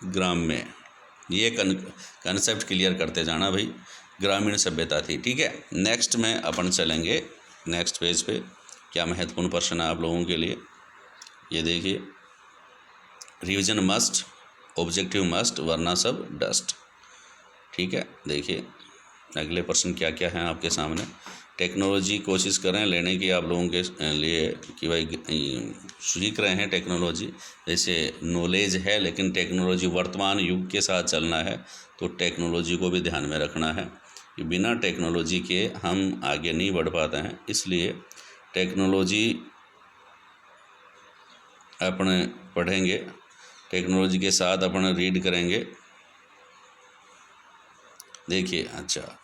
ग्राम्य। ये कंसेप्ट क्लियर करते जाना भाई, ग्रामीण सभ्यता थी। ठीक है, नेक्स्ट में अपन चलेंगे नेक्स्ट पेज पे। क्या महत्वपूर्ण प्रश्न है आप लोगों के लिए, ये देखिए। रिवीजन मस्ट, ऑब्जेक्टिव मस्ट, वरना सब डस्ट। ठीक है, देखिए अगले प्रश्न क्या क्या हैं आपके सामने। टेक्नोलॉजी कोशिश करें लेने की आप लोगों के लिए कि भाई सीख रहे हैं टेक्नोलॉजी, जैसे नॉलेज है, लेकिन टेक्नोलॉजी वर्तमान युग के साथ चलना है तो टेक्नोलॉजी को भी ध्यान में रखना है कि बिना टेक्नोलॉजी के हम आगे नहीं बढ़ पाते हैं। इसलिए टेक्नोलॉजी अपने पढ़ेंगे, टेक्नोलॉजी के साथ अपन रीड करेंगे। देखिए अच्छा,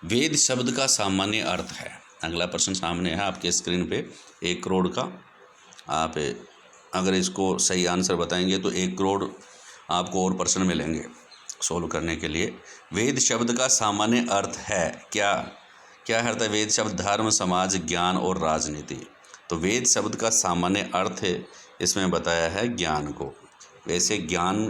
वेद शब्द का सामान्य अर्थ है। अगला प्रश्न सामने है आपके स्क्रीन पे। 1 करोड़ का आप अगर इसको सही आंसर बताएंगे तो 1 करोड़ आपको और प्रश्न मिलेंगे सोल्व करने के लिए। वेद शब्द का सामान्य अर्थ है क्या? क्या अर्थ है वेद शब्द? धर्म, समाज, ज्ञान और राजनीति। तो वेद शब्द का सामान्य अर्थ इसमें बताया है ज्ञान को। वैसे ज्ञान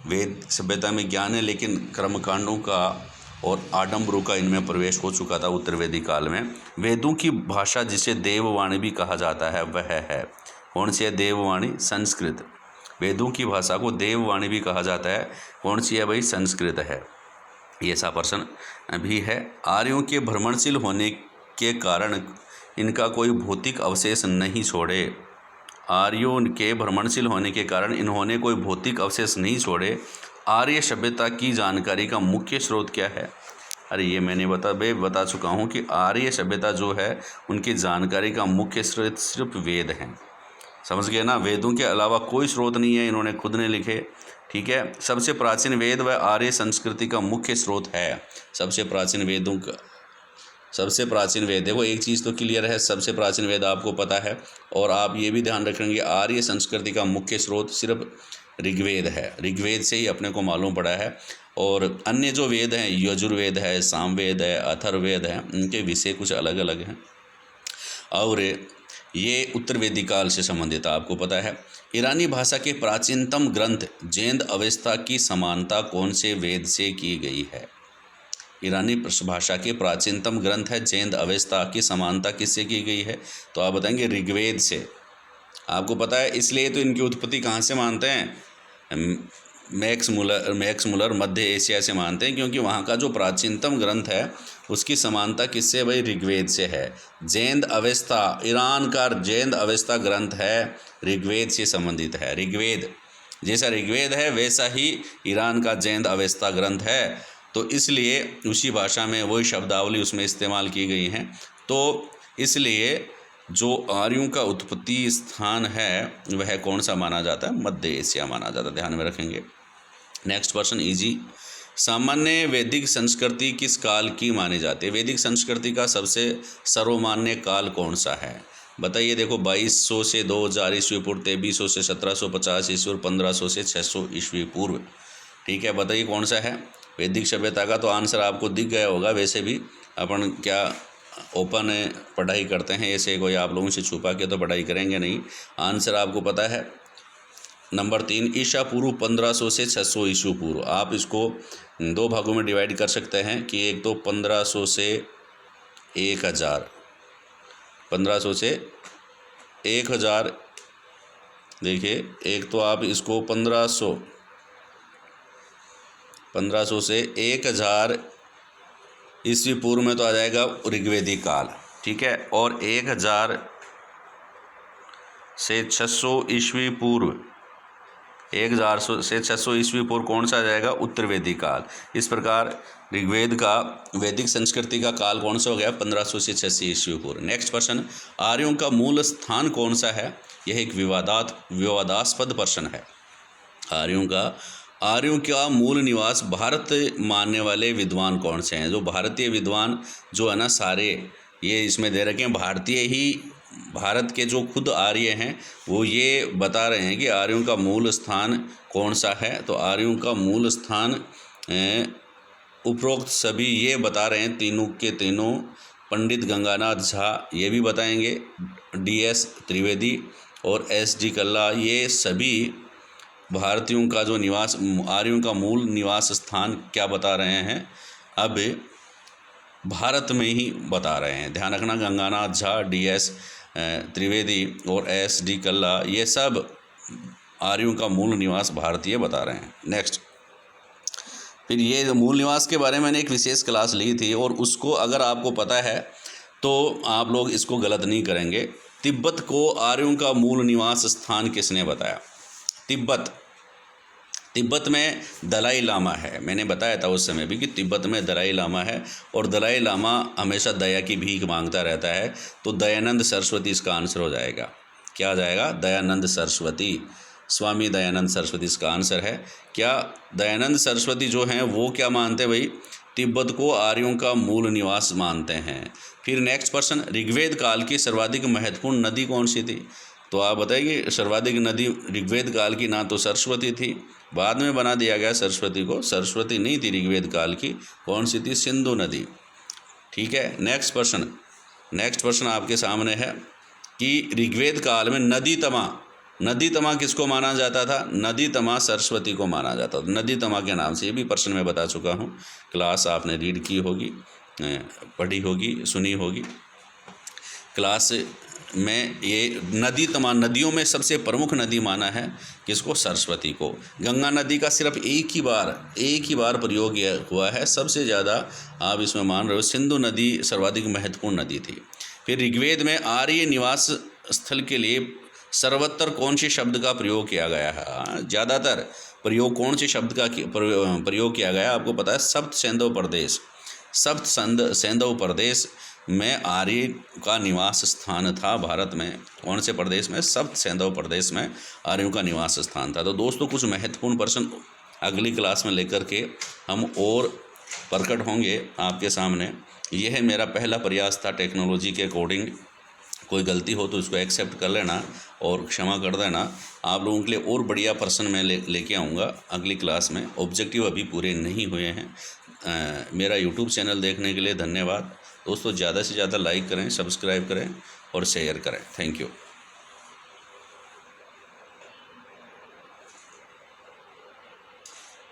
वेद सभ्यता में ज्ञान है, लेकिन कर्मकांडों का और आडम्बरों का इनमें प्रवेश हो चुका था उत्तर वैदिक काल में। वेदों की भाषा जिसे देववाणी भी कहा जाता है वह है कौन सी है? देववाणी, संस्कृत। वेदों की भाषा को देववाणी भी कहा जाता है, कौन सी है भाई? संस्कृत है। ये ऐसा प्रश्न भी है। आर्यों के भ्रमणशील होने के कारण इनका कोई भौतिक अवशेष नहीं छोड़े। आर्यों के भ्रमणशील होने के कारण इन्होंने कोई भौतिक अवशेष नहीं छोड़े। आर्य सभ्यता की जानकारी का मुख्य स्रोत क्या है? अरे ये मैंने बता चुका हूँ कि आर्य सभ्यता जो है उनकी जानकारी का मुख्य स्रोत सिर्फ वेद हैं। समझ गए ना? वेदों के अलावा कोई स्रोत नहीं है, इन्होंने खुद ने लिखे। ठीक है, सबसे प्राचीन वेद व आर्य संस्कृति का मुख्य स्रोत है। सबसे प्राचीन वेदों का सबसे प्राचीन वेद, देखो एक चीज़ तो क्लियर है, सबसे प्राचीन वेद आपको पता है। और आप ये भी ध्यान रखेंगे आर्य संस्कृति का मुख्य स्रोत सिर्फ ऋग्वेद है। ऋग्वेद से ही अपने को मालूम पड़ा है। और अन्य जो वेद हैं, यजुर्वेद है, सामवेद है, अथर्ववेद है, उनके विषय कुछ अलग अलग हैं। और ये उत्तर वैदिक काल से संबंधित आपको पता है। ईरानी भाषा के प्राचीनतम ग्रंथ जैन अवस्था की समानता कौन से वेद से की गई है? ईरानी भाषा के प्राचीनतम ग्रंथ है जैन अवेस्ता की समानता किससे की गई है? तो आप बताएंगे ऋग्वेद से। आपको पता है, इसलिए तो इनकी उत्पत्ति कहाँ से मानते हैं? मैक्स मुलर मध्य एशिया से मानते हैं, क्योंकि वहाँ का जो प्राचीनतम ग्रंथ है उसकी समानता किससे? भाई ऋग्वेद से है। जैन अवेस्ता, ईरान का जैन अवेस्ता ग्रंथ है ऋग्वेद से संबंधित है। ऋग्वेद जैसा ऋग्वेद है वैसा ही ईरान का जैन अवेस्ता ग्रंथ है, तो इसलिए उसी भाषा में वही शब्दावली उसमें इस्तेमाल की गई हैं। तो इसलिए जो आर्यों का उत्पत्ति स्थान है वह कौन सा माना जाता है? मध्य एशिया माना जाता है, ध्यान में रखेंगे। Next question easy. सामान्य वैदिक संस्कृति किस काल की मानी जाती है? वैदिक संस्कृति का सबसे सर्वमान्य काल कौन सा है? बताइए। देखो 2200 से 2000 ईस्वी पूर्व, 2300 से 1750 ईस्वी, 1500 से 600 ईस्वी पूर्व। ठीक है, बताइए कौन सा है? वैदिक सभ्यता का तो आंसर आपको दिख गया होगा। वैसे भी अपन क्या ओपन पढ़ाई करते हैं, ऐसे कोई आप लोगों से छुपा के तो पढ़ाई करेंगे नहीं। आंसर आपको पता है। नंबर 3 ईसा पूर्व 1500 से 600 ईस्वी पूर्व। आप इसको 2 भागों में डिवाइड कर सकते हैं कि एक तो 1500 से 1000, 1500 से 1000। देखिए, एक तो आप इसको 1500 से 1000 ईस्वी पूर्व में तो आ जाएगा ऋग्वेदी काल, ठीक है। और 1000 से 600 ईस्वी पूर्व, 1000 से 600 ईस्वी पूर्व कौन सा आ जाएगा? उत्तरवेदी काल। इस प्रकार ऋग्वेद का वैदिक संस्कृति का काल कौन सा हो गया? 1500 से 600 ईस्वी पूर्व। नेक्स्ट प्रश्न, आर्यों का मूल स्थान कौन सा है? यह एक विवादास्पद प्रश्न है। आर्यों का मूल निवास भारत मानने वाले विद्वान कौन से हैं? जो भारतीय विद्वान जो है ना, सारे ये इसमें दे रखे हैं, भारतीय ही, भारत के जो खुद आर्य हैं वो ये बता रहे हैं कि आर्यों का मूल स्थान कौन सा है। तो आर्यों का मूल स्थान उपरोक्त सभी ये बता रहे हैं, तीनों के तीनों। पंडित गंगानाथ झा ये भी बताएंगे, DS त्रिवेदी और SD कल्ला, ये सभी भारतीयों का जो निवास, आर्यों का मूल निवास स्थान क्या बता रहे हैं? अब भारत में ही बता रहे हैं। ध्यान रखना, गंगानाथ झा, DS त्रिवेदी और SD कल्ला, ये सब आर्यों का मूल निवास भारतीय बता रहे हैं। नेक्स्ट, फिर ये मूल निवास के बारे में मैंने एक विशेष क्लास ली थी, और उसको अगर आपको पता है तो आप लोग इसको गलत नहीं करेंगे। तिब्बत को आर्यों का मूल निवास स्थान किसने बताया? तिब्बत में दलाई लामा है। मैंने बताया था उस समय भी कि तिब्बत में दलाई लामा है, और दलाई लामा हमेशा दया की भीख मांगता रहता है। तो दयानंद सरस्वती इसका आंसर हो जाएगा। क्या आ जाएगा? दयानंद सरस्वती, स्वामी दयानंद सरस्वती इसका आंसर है। क्या दयानंद सरस्वती जो हैं वो क्या मानते हैं भाई? तिब्बत को आर्यों का मूल निवास मानते हैं। फिर नेक्स्ट प्रश्न, ऋग्वेद काल की सर्वाधिक महत्वपूर्ण नदी कौन सी थी? तो आप बताइए, सर्वाधिक नदी ऋग्वेद काल की ना तो सरस्वती थी, बाद में बना दिया गया सरस्वती को, सरस्वती नहीं थी ऋग्वेद काल की। कौन सी थी? सिंधु नदी। ठीक है। नेक्स्ट प्रश्न आपके सामने है कि ऋग्वेद काल में नदी तमा किसको माना जाता था? नदी तमा सरस्वती को माना जाता था, नदी तमा के नाम से। ये भी प्रश्न मैं बता चुका हूँ, क्लास आपने रीड की होगी, पढ़ी होगी, सुनी होगी क्लास में। ये नदी तमा, नदियों में सबसे प्रमुख नदी माना है किसको? सरस्वती को। गंगा नदी का सिर्फ एक ही बार प्रयोग हुआ है। सबसे ज़्यादा आप इसमें मान रहे हो सिंधु नदी सर्वाधिक महत्वपूर्ण नदी थी। फिर ऋग्वेद में आर्य निवास स्थल के लिए सर्वत्र कौन से शब्द का प्रयोग किया गया है? ज़्यादातर प्रयोग कौन से शब्द का प्रयोग किया गया? आपको पता है, सप्त सैंधव प्रदेश में आर्य का निवास स्थान था। भारत में कौन से प्रदेश में? सप्त सैंधव प्रदेश में आर्यों का निवास स्थान था। तो दोस्तों, कुछ महत्वपूर्ण प्रश्न अगली क्लास में लेकर के हम और प्रकट होंगे आपके सामने। यह है मेरा पहला प्रयास था टेक्नोलॉजी के अकॉर्डिंग। कोई गलती हो तो इसको एक्सेप्ट कर लेना और क्षमा कर देना। आप लोगों के लिए और बढ़िया प्रश्न मैं लेके आऊँगा अगली क्लास में। ऑब्जेक्टिव अभी पूरे नहीं हुए हैं। मेरा यूट्यूब चैनल देखने के लिए धन्यवाद दोस्तों। ज़्यादा से ज़्यादा लाइक करें, सब्सक्राइब करें और शेयर करें। Thank you.